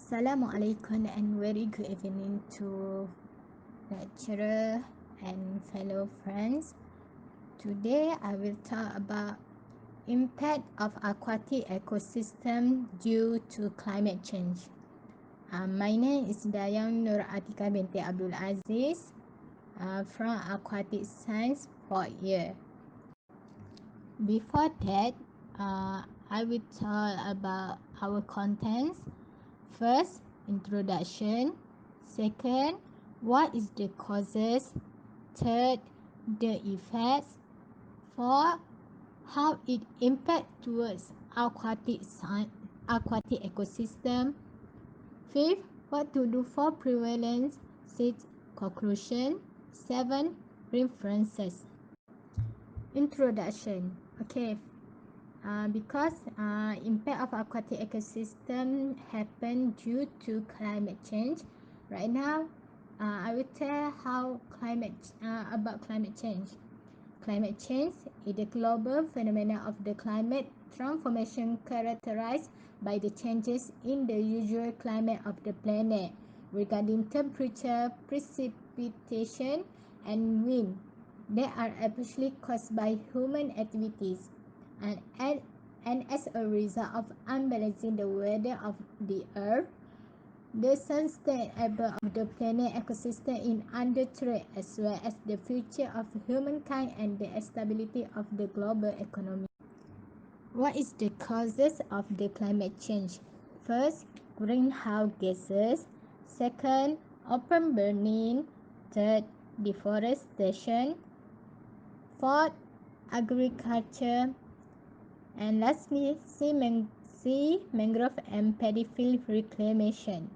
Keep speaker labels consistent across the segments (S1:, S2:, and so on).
S1: Assalamualaikum and very good evening to lecturer and fellow friends. Today I will talk about impact of aquatic ecosystem due to climate change. My name is Dayang Nur Atika binti Abdul Aziz from Aquatic Science 4th year. Before that, I will talk about our contents. First, introduction. Second, what is the causes? Third, the effects. Fourth, how it impact towards aquatic ecosystem. Fifth, what to do for prevalence. Sixth, conclusion. 7, references. Introduction. Okay. Because impact of aquatic ecosystem happen due to climate change. Right now, I will tell how about climate change. Climate change is the global phenomenon of the climate transformation characterized by the changes in the usual climate of the planet regarding temperature, precipitation, and wind. They are especially caused by human activities. And as a result of unbalancing the weather of the earth, the sustainability of the planet ecosystem is under threat, as well as the future of humankind and the stability of the global economy. What is the causes of the climate change? First, greenhouse gases. Second, open burning. Third, deforestation. Fourth, agriculture. And lastly, sea mangrove and paddy field reclamation.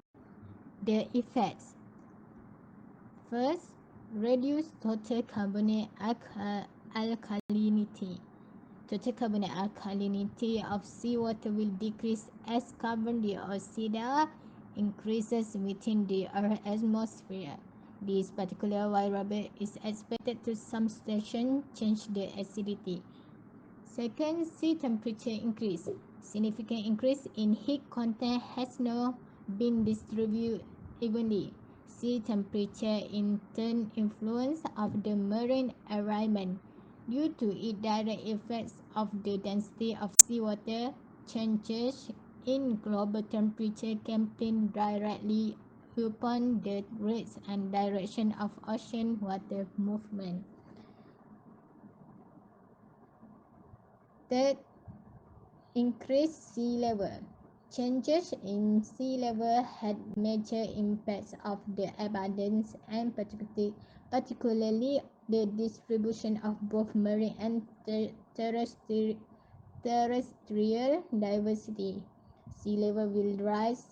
S1: The effects. First, reduce total carbonate alkalinity. Total carbonate alkalinity of seawater will decrease as carbon dioxide increases within the Earth's atmosphere. This particular variable is expected to substantially change the acidity. Second, sea temperature increase. Significant increase in heat content has not been distributed evenly. Sea temperature in turn influence of the marine environment. Due to its direct effects of the density of seawater, changes in global temperature can play directly upon the rates and direction of ocean water movement. Third, increased sea level. Changes in sea level had major impacts of the abundance and particularly the distribution of both marine and terrestrial diversity. Sea level will rise.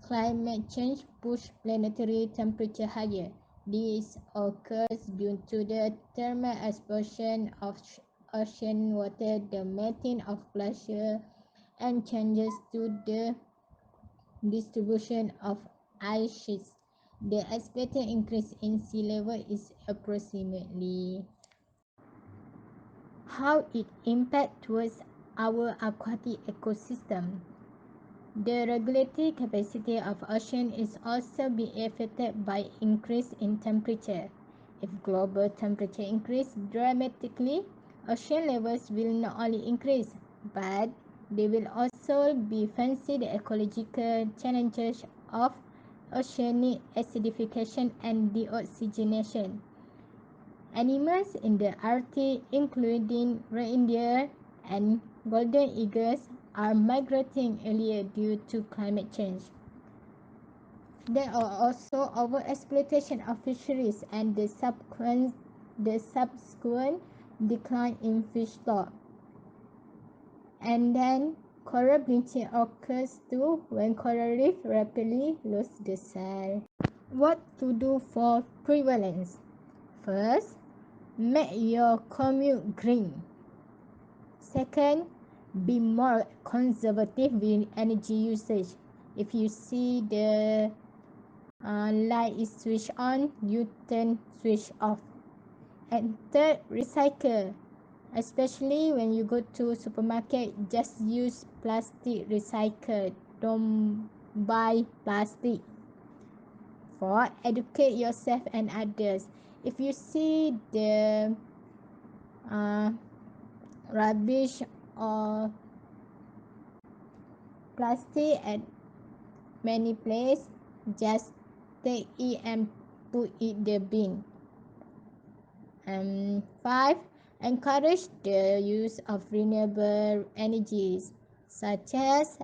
S1: Climate change push planetary temperature higher. This occurs due to the thermal expansion of ocean water, the melting of glaciers, and changes to the distribution of ice sheets. The expected increase in sea level is approximately. How it impacts towards our aquatic ecosystem. The regulatory capacity of ocean is also being affected by increase in temperature. If global temperature increase dramatically, ocean levels will not only increase, but they will also be facing the ecological challenges of oceanic acidification and deoxygenation. Animals in the Arctic, including reindeer and golden eagles, are migrating earlier due to climate change. There are also overexploitation of fisheries and the subsequent decline in fish stock. And then coral bleaching occurs too when coral reef rapidly lose the shell. What to do for prevalence? First, make your commute green. Second, be more conservative with energy usage. If you see the light is switched on, you turn switch off. And third, recycle. Especially when you go to supermarket, just use plastic recycle. Don't buy plastic. 4. Educate yourself and others. If you see the rubbish or plastic at many places, just take it and put it the bin. 5. Encourage the use of renewable energies such as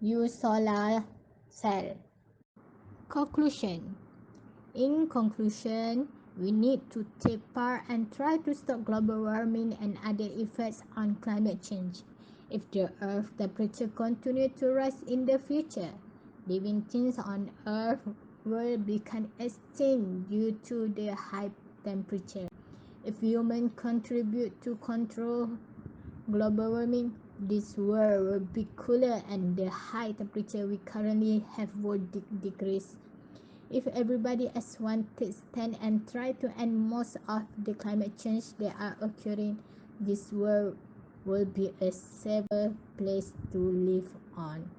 S1: use solar cell. Conclusion. In conclusion, we need to take part and try to stop global warming and other effects on climate change. If the Earth's temperature continues to rise in the future, living things on Earth will become extinct due to the high temperature. If humans contribute to control global warming, this world will be cooler and the high temperature we currently have will decrease. If everybody as one takes stand and try to end most of the climate change that are occurring, this world will be a safer place to live on.